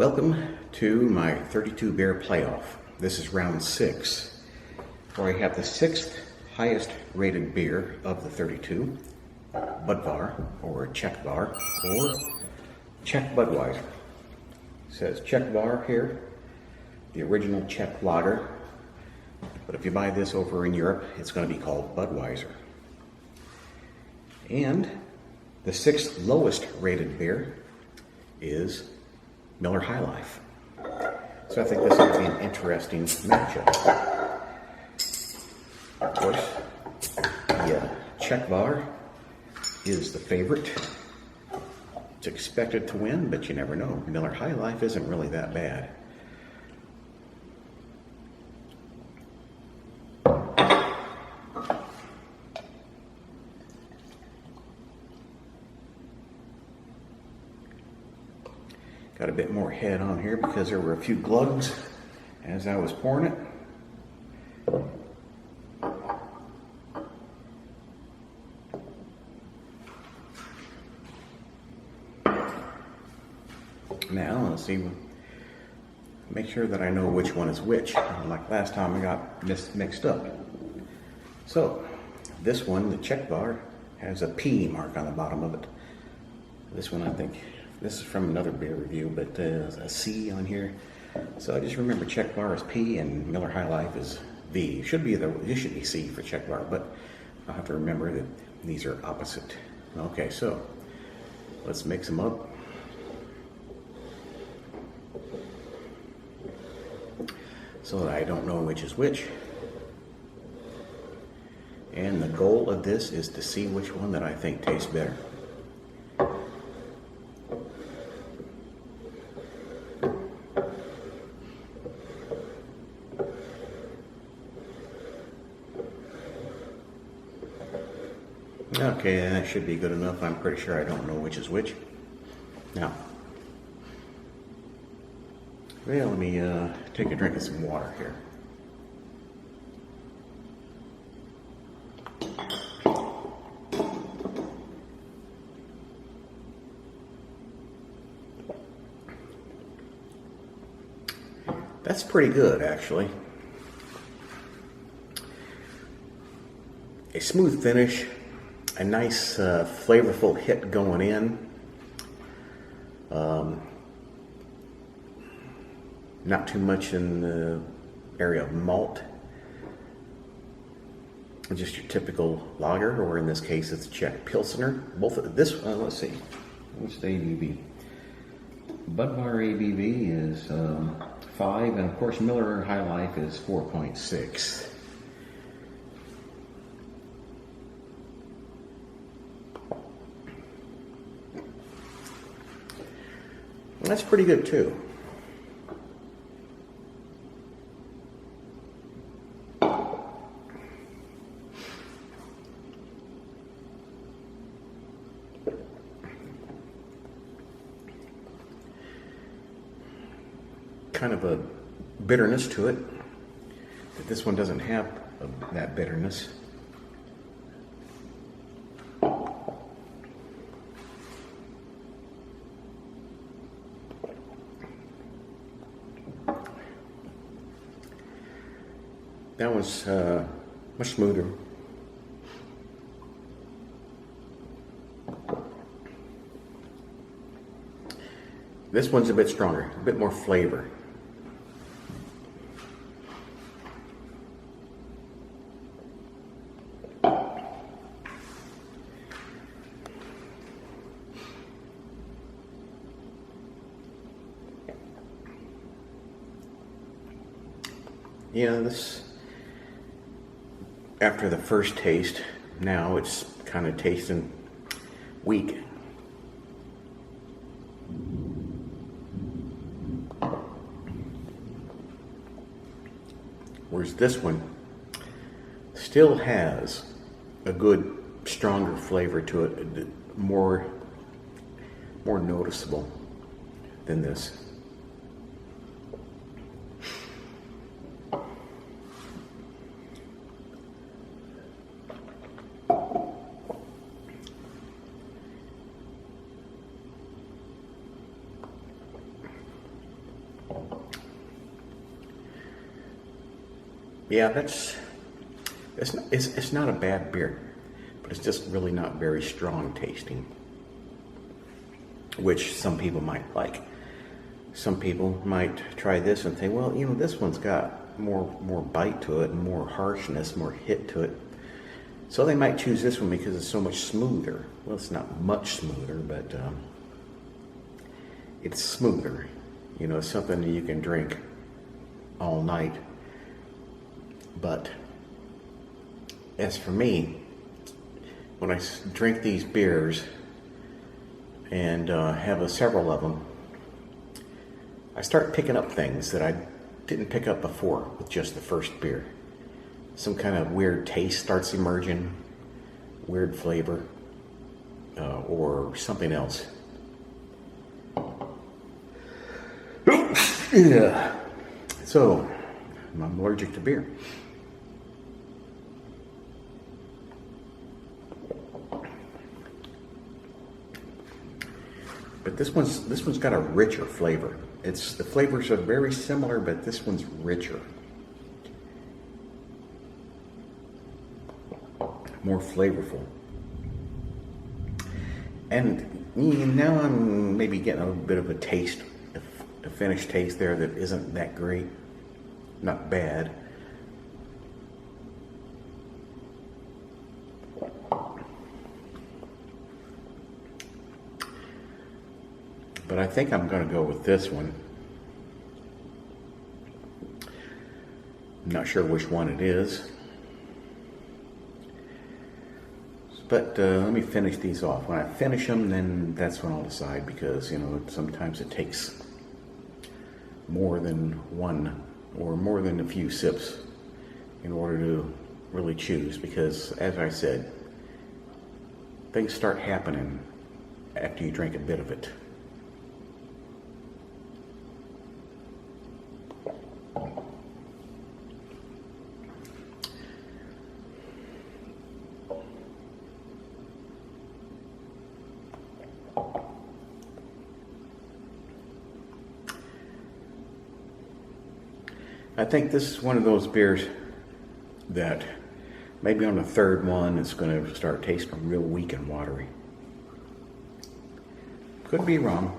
Welcome to my 32 beer playoff. This is round 6, where I have the 6th highest rated beer of the 32, Budvar, or Czechvar, or Czech Budweiser. It says Czechvar here, the original Czech lager, but if you buy this over in Europe, it's going to be called Budweiser. And the 6th lowest rated beer is Miller High Life. So I think this is going to be an interesting matchup. Of course, the Czechvar is the favorite. It's expected to win, but you never know. Miller High Life isn't really that bad. Got a bit more head on here because there were a few glugs as I was pouring it. Now let's see, make sure that I know which one is which. Like last time I got mixed up. So this one, the Czechvar, has a P mark on the bottom of it. This one, I think, this is from another beer review, but there's a C on here. So I just remember Czechvar is P and Miller High Life is V. It should be C for Czechvar, but I'll have to remember that these are opposite. Okay, so let's mix them up. So that I don't know which is which. And the goal of this is to see which one that I think tastes better. Okay, that should be good enough. I'm pretty sure I don't know which is which. Now, well, let me take a drink of some water here. That's pretty good, actually. A smooth finish, a nice flavorful hit going in. Not too much in the area of malt. Just your typical lager, or in this case, it's Czech Pilsner. Both of this, let's see, what's the ABV? Budvar ABV is 5, and of course Miller High Life is 4.6. That's pretty good too. Kind of a bitterness to it, but this one doesn't have that bitterness. That one's much smoother. This one's a bit stronger, a bit more flavor. Yeah, this, after the first taste, now it's kind of tasting weak. Whereas this one still has a good, stronger flavor to it, more noticeable than this. Yeah, it's not a bad beer, but it's just really not very strong tasting, which some people might like. Some people might try this and think, well, you know, this one's got more bite to it, and more harshness, more hit to it. So they might choose this one because it's so much smoother. Well, it's not much smoother, but it's smoother. You know, it's something that you can drink all night. But as for me, when I drink these beers and have several of them, I start picking up things that I didn't pick up before with just the first beer. Some kind of weird taste starts emerging, weird flavor, or something else. Yeah. So, I'm allergic to beer. But this one's got a richer flavor. The flavors are very similar, but this one's richer. More flavorful. And now I'm maybe getting a bit of a taste, a finished taste there that isn't that great. Not bad. But I think I'm going to go with this one. I'm not sure which one it is. But let me finish these off. When I finish them, then that's when I'll decide, because, you know, sometimes it takes more than one or more than a few sips in order to really choose, because, as I said, things start happening after you drink a bit of it. I think this is one of those beers that maybe on the third one it's going to start tasting real weak and watery. Could be wrong.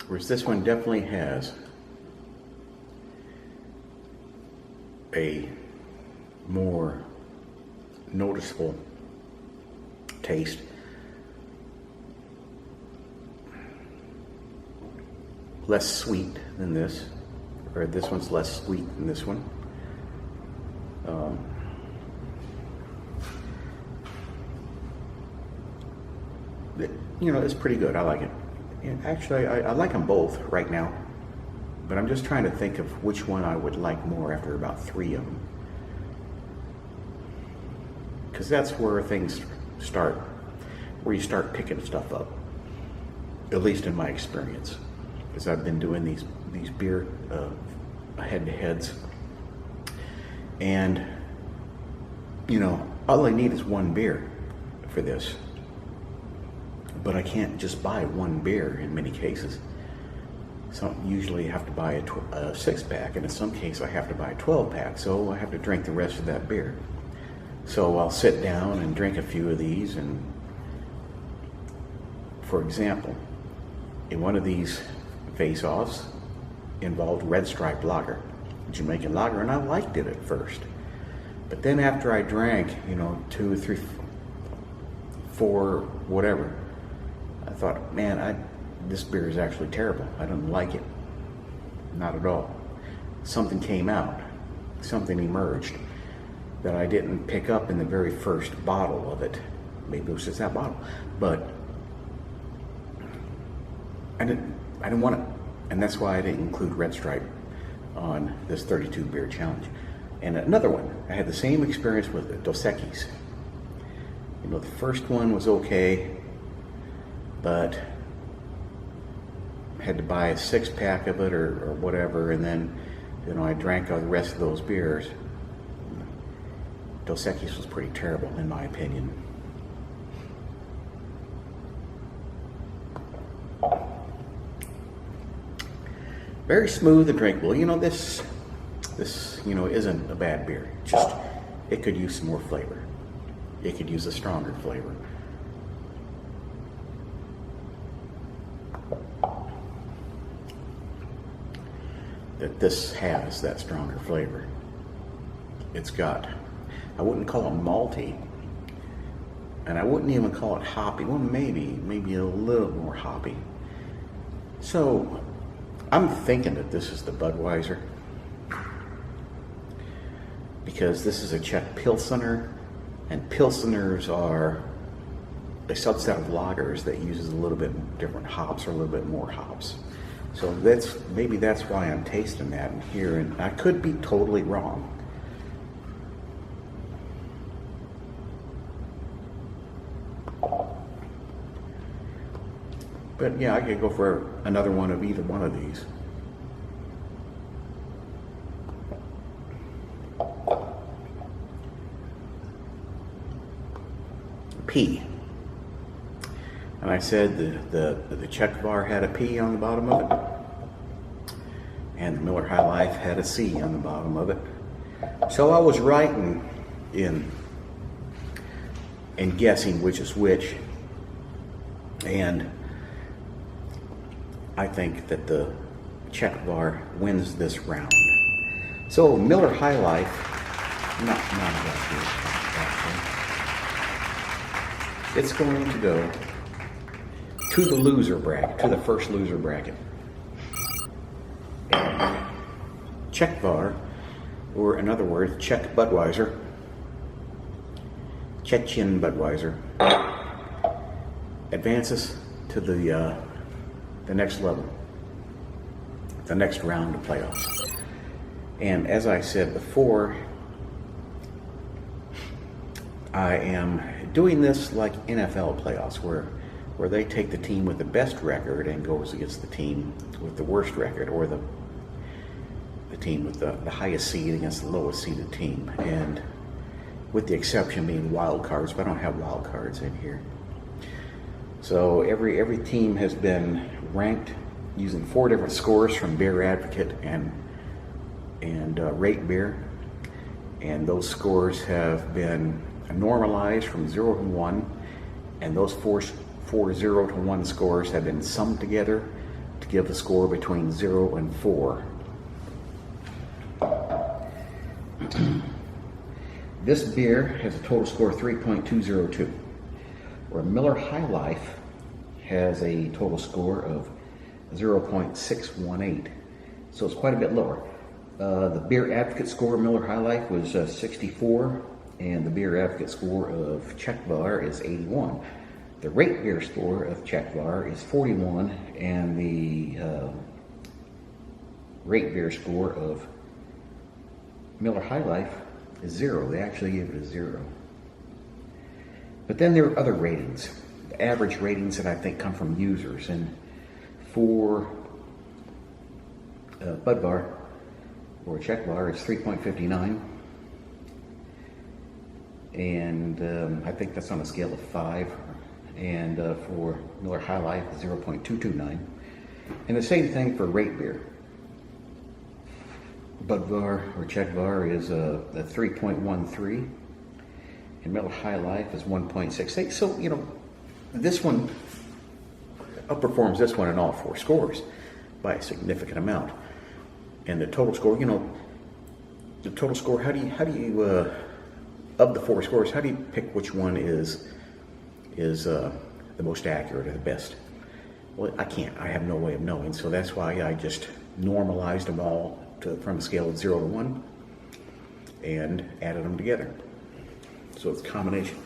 Whereas this one definitely has a more noticeable taste. Less sweet than this, or this one's less sweet than this one. You know, it's pretty good. I like it. And actually, I like them both right now. But I'm just trying to think of which one I would like more after about 3 of them. Because that's where things start, where you start picking stuff up. At least in my experience. Because I've been doing these beer head-to-heads. And, you know, all I need is one beer for this. But I can't just buy one beer in many cases. So usually I have to buy a 6-pack, and in some cases I have to buy a 12-pack, so I have to drink the rest of that beer. So I'll sit down and drink a few of these, and for example, in one of these face-offs involved Red Stripe Lager, Jamaican lager, and I liked it at first. But then after I drank, you know, 2, 3, 4, whatever, I thought, man, this beer is actually terrible. I don't like it. Not at all. Something came out. Something emerged that I didn't pick up in the very first bottle of it. Maybe it was just that bottle. But I didn't want it. And that's why I didn't include Red Stripe on this 32 beer challenge. And another one, I had the same experience with Dos Equis. You know, the first one was okay, but had to buy a 6-pack of it or whatever, and then, you know, I drank the rest of those beers. Dos Equis was pretty terrible in my opinion. Very smooth and drinkable. You know, this you know, isn't a bad beer. Just, it could use some more flavor. It could use a stronger flavor. That this has that stronger flavor. It's got, I wouldn't call it malty, and I wouldn't even call it hoppy. Well, maybe a little more hoppy. So I'm thinking that this is the Budweiser, because this is a Czech Pilsner, and Pilsners are a subset of lagers that uses a little bit different hops, or a little bit more hops. So maybe that's why I'm tasting that in here, and I could be totally wrong. But yeah, I could go for another one of either one of these. P. And I said the Czechvar had a P on the bottom of it, and the Miller High Life had a C on the bottom of it. So I was right in guessing which is which, and I think that the Czechvar wins this round. So Miller High Life, not actually. It's going to go to the loser bracket, to the first loser bracket. And Czechvar, or in other words, Czech Budweiser, Chechen Budweiser, advances to the next level, the next round of playoffs. And as I said before, I am doing this like NFL playoffs, where they take the team with the best record and goes against the team with the worst record, or the team with the highest seed against the lowest seeded team, and with the exception being wild cards, but I don't have wild cards in here. So every team has been ranked using 4 different scores from Beer Advocate and Rate Beer, and those scores have been normalized from 0 to 1, and those four 0 to 1 scores have been summed together to give a score between 0 and 4. This beer has a total score of 3.202, where Miller High Life has a total score of 0.618, so it's quite a bit lower. The Beer Advocate score of Miller High Life was 64, and the Beer Advocate score of Czechvar is 81. The Rate Beer score of Czechvar is 41, and the Rate Beer score of Miller High Life is 0. They actually gave it a 0. But then there are other ratings, the average ratings that I think come from users, and for Budvar or Czechvar, it's 3.59, and I think that's on a scale of 5. And for Miller High Life, 0.229, and the same thing for Rate Beer. Budvar or Czechvar is a 3.13, and Miller High Life is 1.68. So, you know, this one outperforms this one in all 4 scores by a significant amount. And the total score, you know, the total score, how do you of the 4 scores, how do you pick which one is the most accurate or the best? Well, I can't. I have no way of knowing. So that's why I just normalized them all from a scale of 0 to 1 and added them together. So it's a combination.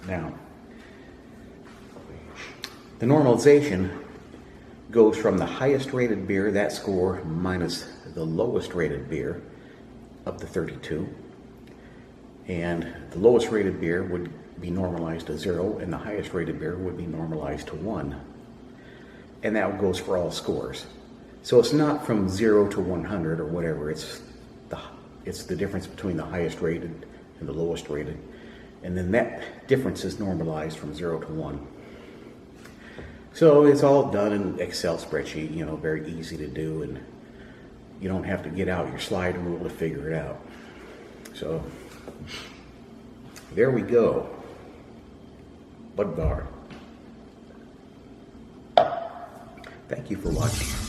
Now, the normalization goes from the highest rated beer, that score, minus the lowest rated beer, up to 32. And the lowest rated beer would be normalized to 0, and the highest rated beer would be normalized to 1. And that goes for all scores. So it's not from 0 to 100 or whatever. It's the difference between the highest rated and the lowest rated. And then that difference is normalized from 0 to 1. So it's all done in Excel spreadsheet, you know, very easy to do, and you don't have to get out your slide rule to figure it out. So there we go. Budvar. Thank you for watching.